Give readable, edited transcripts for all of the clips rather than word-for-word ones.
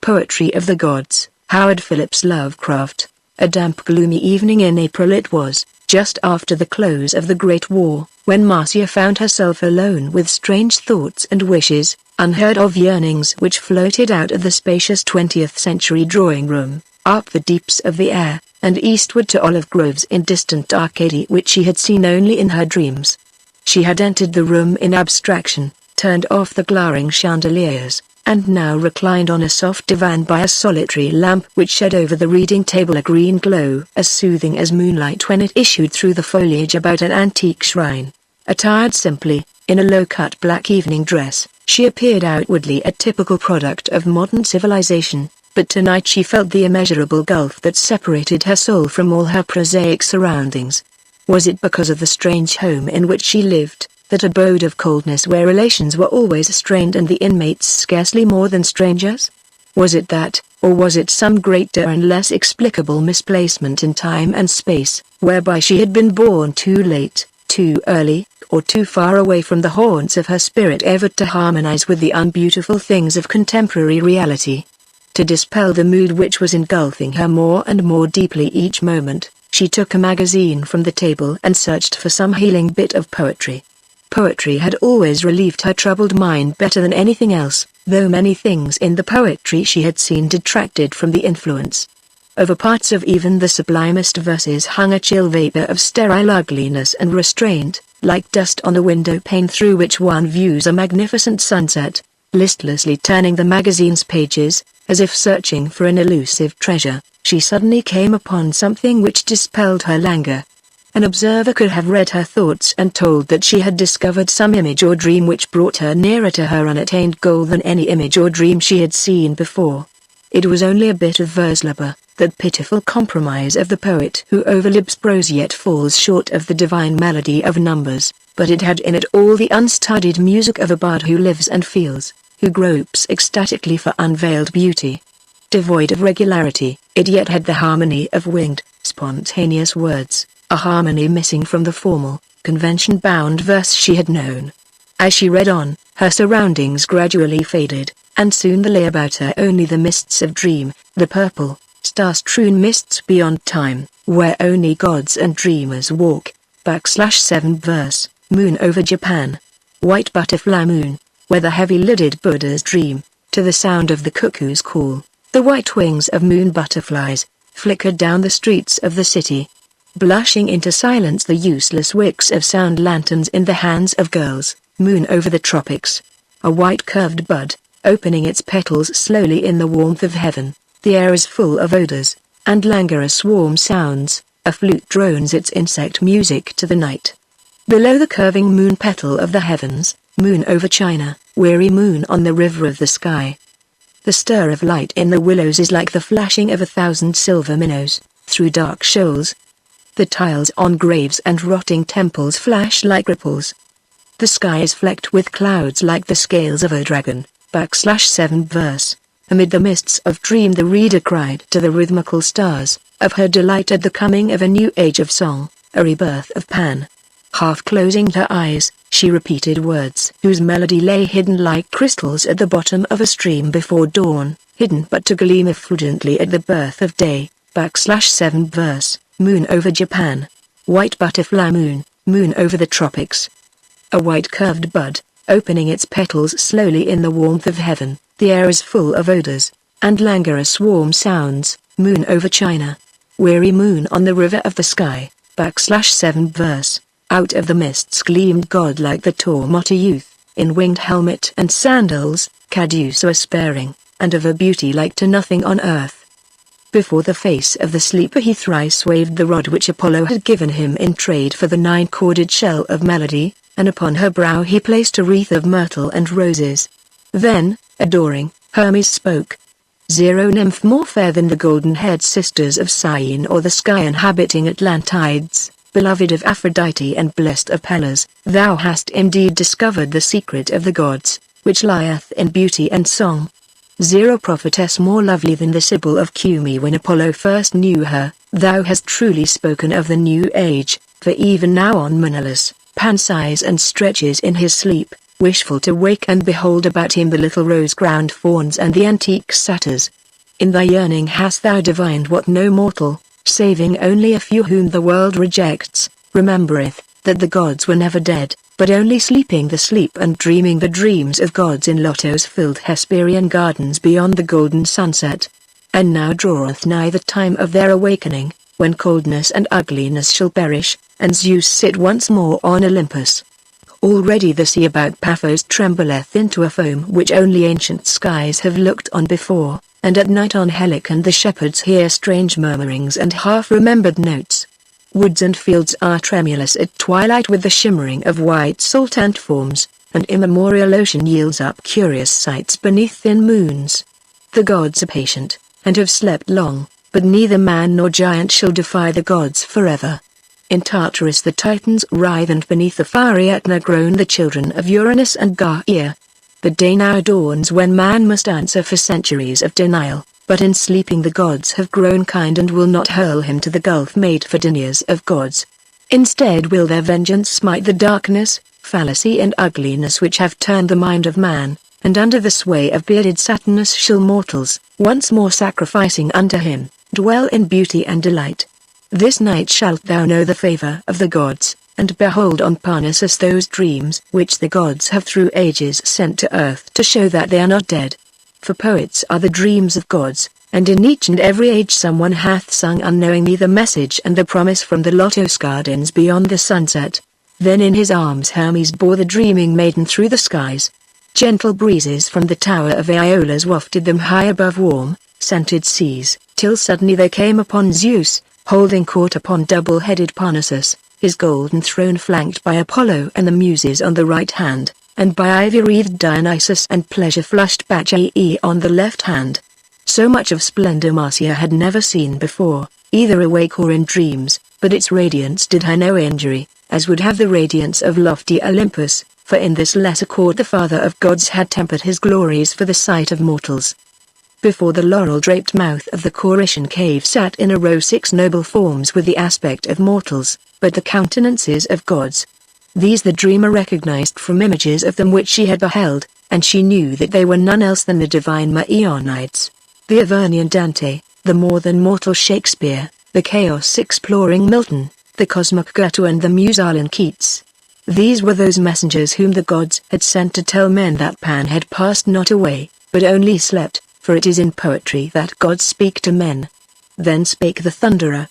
Poetry of the Gods, Howard Phillips Lovecraft. A damp gloomy evening in April it was, just after the close of the Great War, when Marcia found herself alone with strange thoughts and wishes, unheard of yearnings which floated out of the spacious 20th century drawing room, up the deeps of the air, and eastward to olive groves in distant Arcadia which she had seen only in her dreams. She had entered the room in abstraction, turned off the glaring chandeliers, and now reclined on a soft divan by a solitary lamp which shed over the reading table a green glow as soothing as moonlight when it issued through the foliage about an antique shrine. Attired simply, in a low-cut black evening dress, she appeared outwardly a typical product of modern civilization, but tonight she felt the immeasurable gulf that separated her soul from all her prosaic surroundings. Was it because of the strange home in which she lived, that abode of coldness where relations were always strained and the inmates scarcely more than strangers? Was it that, or was it some greater and less explicable misplacement in time and space, whereby she had been born too late, too early, or too far away from the haunts of her spirit ever to harmonize with the unbeautiful things of contemporary reality? To dispel the mood which was engulfing her more and more deeply each moment, she took a magazine from the table and searched for some healing bit of poetry. Poetry had always relieved her troubled mind better than anything else, though many things in the poetry she had seen detracted from the influence. Over parts of even the sublimest verses hung a chill vapor of sterile ugliness and restraint, like dust on a window pane through which one views a magnificent sunset. Listlessly turning the magazine's pages, as if searching for an elusive treasure, she suddenly came upon something which dispelled her languor. An observer could have read her thoughts and told that she had discovered some image or dream which brought her nearer to her unattained goal than any image or dream she had seen before. It was only a bit of verse-labor, that pitiful compromise of the poet who overlips prose yet falls short of the divine melody of numbers, but it had in it all the unstudied music of a bard who lives and feels, who gropes ecstatically for unveiled beauty. Devoid of regularity, it yet had the harmony of winged, spontaneous words, a harmony missing from the formal, convention-bound verse she had known. As she read on, her surroundings gradually faded, and soon there lay about her only the mists of dream, the purple, star-strewn mists beyond time, where only gods and dreamers walk. /7 verse, Moon over Japan. White butterfly moon, where the heavy-lidded Buddhas dream, to the sound of the cuckoo's call. The white wings of moon butterflies flickered down the streets of the city, blushing into silence the useless wicks of sound lanterns in the hands of girls. Moon over the tropics. A white curved bud, opening its petals slowly in the warmth of heaven. The air is full of odors, and languorous warm sounds. A flute drones its insect music to the night. Below the curving moon petal of the heavens, moon over China, weary moon on the river of the sky. The stir of light in the willows is like the flashing of 1,000 silver minnows, through dark shoals. The tiles on graves and rotting temples flash like ripples. The sky is flecked with clouds like the scales of a dragon. /7 verse. Amid the mists of dream the reader cried to the rhythmical stars, of her delight at the coming of a new age of song, a rebirth of Pan. Half closing her eyes, she repeated words whose melody lay hidden like crystals at the bottom of a stream before dawn, hidden but to gleam effulgently at the birth of day. /7 verse. Moon over Japan. White butterfly moon, moon over the tropics. A white curved bud, opening its petals slowly in the warmth of heaven. The air is full of odors, and languorous warm sounds. Moon over China. Weary moon on the river of the sky. /7 verse. Out of the mists gleamed God like the Tormota youth, in winged helmet and sandals, caduceus sparing, and of a beauty like to nothing on earth. Before the face of the sleeper he thrice waved the rod which Apollo had given him in trade for the 9-chorded shell of melody, and upon her brow he placed a wreath of myrtle and roses. Then, adoring, Hermes spoke. Zero nymph more fair than the golden-haired sisters of Cyene or the sky-inhabiting Atlantides, beloved of Aphrodite and blessed of Pallas, thou hast indeed discovered the secret of the gods, which lieth in beauty and song. Zero prophetess more lovely than the Sibyl of Cumae when Apollo first knew her, thou hast truly spoken of the new age, for even now on Menelaus, Pan sighs and stretches in his sleep, wishful to wake and behold about him the little rose-crowned fawns and the antique satyrs. In thy yearning hast thou divined what no mortal, saving only a few whom the world rejects, remembereth, that the gods were never dead, but only sleeping the sleep and dreaming the dreams of gods in lotos filled Hesperian gardens beyond the golden sunset. And now draweth nigh the time of their awakening, when coldness and ugliness shall perish, and Zeus sit once more on Olympus. Already the sea about Paphos trembleth into a foam which only ancient skies have looked on before, and at night on Helicon the shepherds hear strange murmurings and half-remembered notes. Woods and fields are tremulous at twilight with the shimmering of white salt ant forms, and immemorial ocean yields up curious sights beneath thin moons. The gods are patient, and have slept long, but neither man nor giant shall defy the gods forever. In Tartarus the Titans writhe, and beneath the fiery Aetna groan the children of Uranus and Gaia. The day now dawns when man must answer for centuries of denial, but in sleeping the gods have grown kind and will not hurl him to the gulf made for deniers of gods. Instead will their vengeance smite the darkness, fallacy and ugliness which have turned the mind of man, and under the sway of bearded Saturnus shall mortals, once more sacrificing unto him, dwell in beauty and delight. This night shalt thou know the favor of the gods, and behold on Parnassus those dreams which the gods have through ages sent to earth to show that they are not dead. For poets are the dreams of gods, and in each and every age someone hath sung unknowingly the message and the promise from the lotos gardens beyond the sunset. Then in his arms Hermes bore the dreaming maiden through the skies. Gentle breezes from the tower of Aeolus wafted them high above warm, scented seas, till suddenly they came upon Zeus, holding court upon double-headed Parnassus, his golden throne flanked by Apollo and the Muses on the right hand, and by ivy-wreathed Dionysus and pleasure-flushed Bacchae on the left hand. So much of splendor Marcia had never seen before, either awake or in dreams, but its radiance did her no injury, as would have the radiance of lofty Olympus, for in this lesser court the Father of gods had tempered his glories for the sight of mortals. Before the laurel-draped mouth of the Corician cave sat in a row 6 noble forms with the aspect of mortals, but the countenances of gods. These the dreamer recognized from images of them which she had beheld, and she knew that they were none else than the divine Maeonides, the Avernian Dante, the more-than-mortal Shakespeare, the chaos-exploring Milton, the cosmic Goethe and the Musallian Keats. These were those messengers whom the gods had sent to tell men that Pan had passed not away, but only slept, for it is in poetry that gods speak to men. Then spake the Thunderer.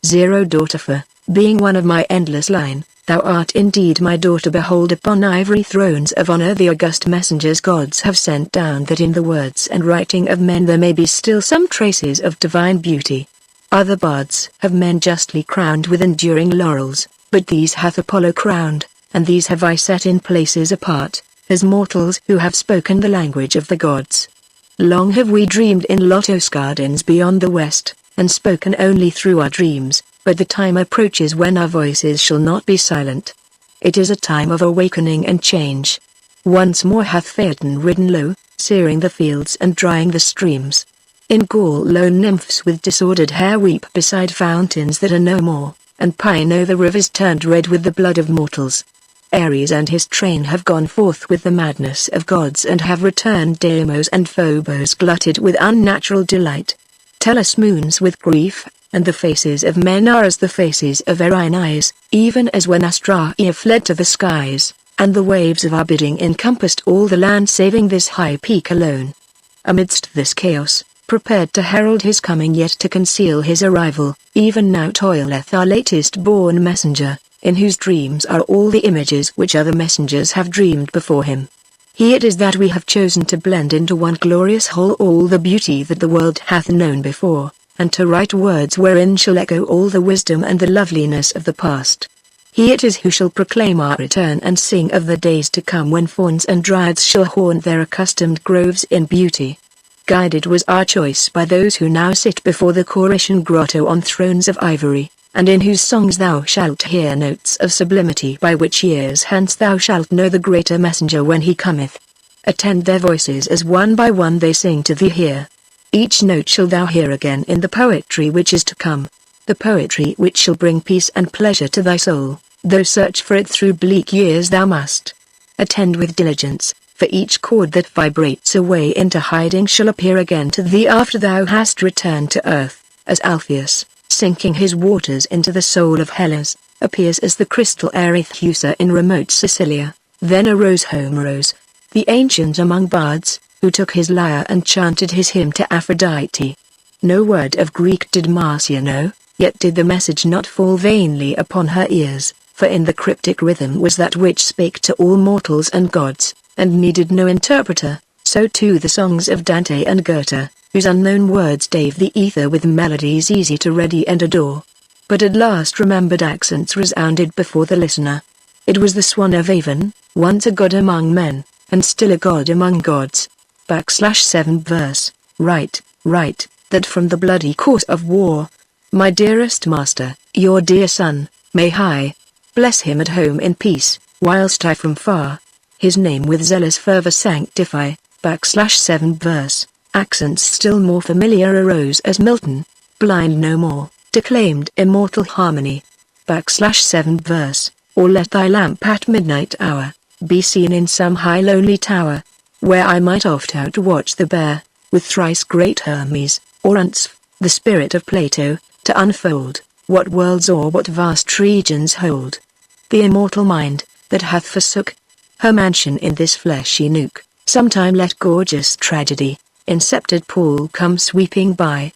Zero daughter, for, being one of my endless line, thou art indeed my daughter. Behold, upon ivory thrones of honor the august messengers gods have sent down, that in the words and writing of men there may be still some traces of divine beauty. Other bards have men justly crowned with enduring laurels, but these hath Apollo crowned, and these have I set in places apart, as mortals who have spoken the language of the gods. Long have we dreamed in lotos gardens beyond the west, and spoken only through our dreams, but the time approaches when our voices shall not be silent. It is a time of awakening and change. Once more hath Phaeton ridden low, searing the fields and drying the streams. In Gaul lone nymphs with disordered hair weep beside fountains that are no more, and pine o'er the rivers turned red with the blood of mortals. Ares and his train have gone forth with the madness of gods, and have returned Deimos and Phobos glutted with unnatural delight. Tellus moons with grief, and the faces of men are as the faces of Erinyes, even as when Astraea fled to the skies, and the waves of our bidding encompassed all the land saving this high peak alone. Amidst this chaos, prepared to herald his coming yet to conceal his arrival, even now toileth our latest born messenger, in whose dreams are all the images which other messengers have dreamed before him. He it is that we have chosen to blend into one glorious whole all the beauty that the world hath known before, and to write words wherein shall echo all the wisdom and the loveliness of the past. He it is who shall proclaim our return and sing of the days to come when fauns and dryads shall haunt their accustomed groves in beauty. Guided was our choice by those who now sit before the Corician grotto on thrones of ivory, and in whose songs thou shalt hear notes of sublimity by which years hence thou shalt know the greater messenger when he cometh. Attend their voices as one by one they sing to thee here. Each note shall thou hear again in the poetry which is to come, the poetry which shall bring peace and pleasure to thy soul, though search for it through bleak years thou must. attend with diligence, for each chord that vibrates away into hiding shall appear again to thee after thou hast returned to earth, as Alpheus, sinking his waters into the soul of Hellas, appears as the crystal Arethusa in remote Sicilia. Then arose Homeros, the ancient among bards, who took his lyre and chanted his hymn to Aphrodite. No word of Greek did Marcia know, yet did the message not fall vainly upon her ears, for in the cryptic rhythm was that which spake to all mortals and gods, and needed no interpreter. So too the songs of Dante and Goethe, whose unknown words stave the ether with melodies easy to ready and adore. But at last remembered accents resounded before the listener. It was the Swan of Avon, once a god among men, and still a god among gods. /7 verse, right, that from the bloody course of war, my dearest master, your dear son, may high, bless him at home in peace, whilst I from far, his name with zealous fervor sanctify. /7 verse, accents still more familiar arose as Milton, blind no more, declaimed immortal harmony. /7 verse, or let thy lamp at midnight hour, be seen in some high lonely tower, where I might oft outwatch the bear, with thrice great Hermes, or Unsf, the spirit of Plato, to unfold, what worlds or what vast regions hold. The immortal mind, that hath forsook her mansion in this fleshy nook, sometime let gorgeous tragedy, in sceptred pool come sweeping by,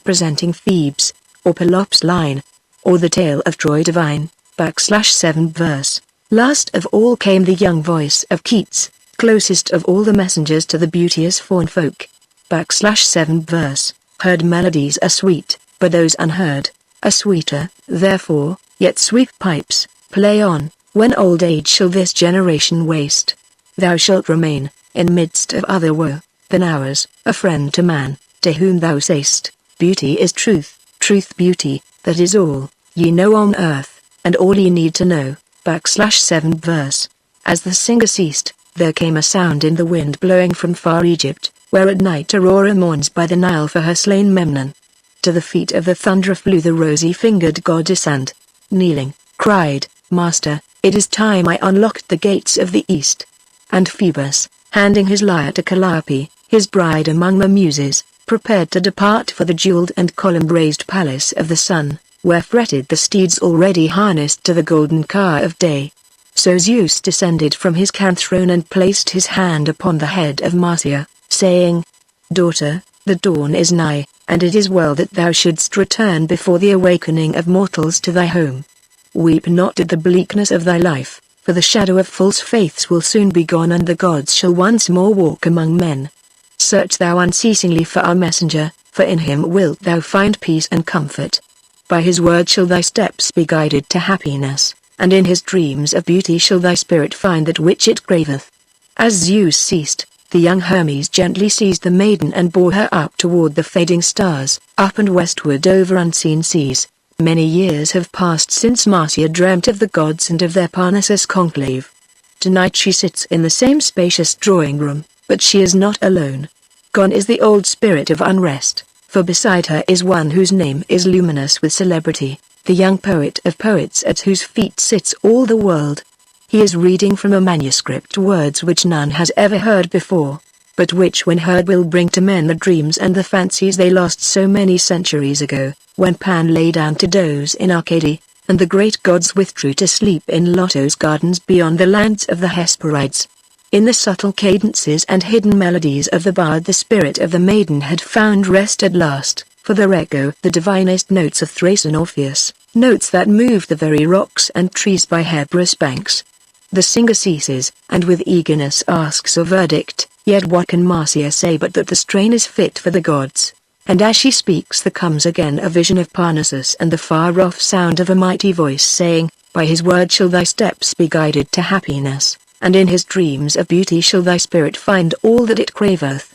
presenting Thebes, or Pelops' line, or the tale of Troy divine. /7 verse, last of all came the young voice of Keats, closest of all the messengers to the beauteous fawn folk. /7 verse, heard melodies are sweet, but those unheard, are sweeter, therefore, yet sweep pipes, play on, when old age shall this generation waste. Thou shalt remain, in midst of other woe, than ours, a friend to man, to whom thou say'st, beauty is truth, truth beauty, that is all, ye know on earth, and all ye need to know. /7 verse, as the singer ceased, there came a sound in the wind blowing from far Egypt, where at night Aurora mourns by the Nile for her slain Memnon. To the feet of the thunderer flew the rosy-fingered goddess and, kneeling, cried, Master, it is time I unlocked the gates of the east. And Phoebus, handing his lyre to Calliope, his bride among the muses, prepared to depart for the jeweled and column-raised palace of the sun, where fretted the steeds already harnessed to the golden car of day. So Zeus descended from his throne and placed his hand upon the head of Marcia, saying, Daughter, the dawn is nigh, and it is well that thou shouldst return before the awakening of mortals to thy home. Weep not at the bleakness of thy life, for the shadow of false faiths will soon be gone and the gods shall once more walk among men. Search thou unceasingly for our messenger, for in him wilt thou find peace and comfort. By his word shall thy steps be guided to happiness, and in his dreams of beauty shall thy spirit find that which it craveth. As Zeus ceased, the young Hermes gently seized the maiden and bore her up toward the fading stars, up and westward over unseen seas. Many years have passed since Marcia dreamt of the gods and of their Parnassus conclave. Tonight she sits in the same spacious drawing room, but she is not alone. Gone is the old spirit of unrest, for beside her is one whose name is luminous with celebrity, the young poet of poets at whose feet sits all the world. He is reading from a manuscript words which none has ever heard before, but which when heard will bring to men the dreams and the fancies they lost so many centuries ago, when Pan lay down to doze in Arcady, and the great gods withdrew to sleep in Lotto's gardens beyond the lands of the Hesperides. In the subtle cadences and hidden melodies of the bard the spirit of the maiden had found rest at last, for there echo the divinest notes of Thrace and Orpheus, notes that move the very rocks and trees by Hebrus banks. The singer ceases, and with eagerness asks a verdict, yet what can Marcia say but that the strain is fit for the gods? And as she speaks there comes again a vision of Parnassus and the far-off sound of a mighty voice saying, By his word shall thy steps be guided to happiness, and in his dreams of beauty shall thy spirit find all that it craveth.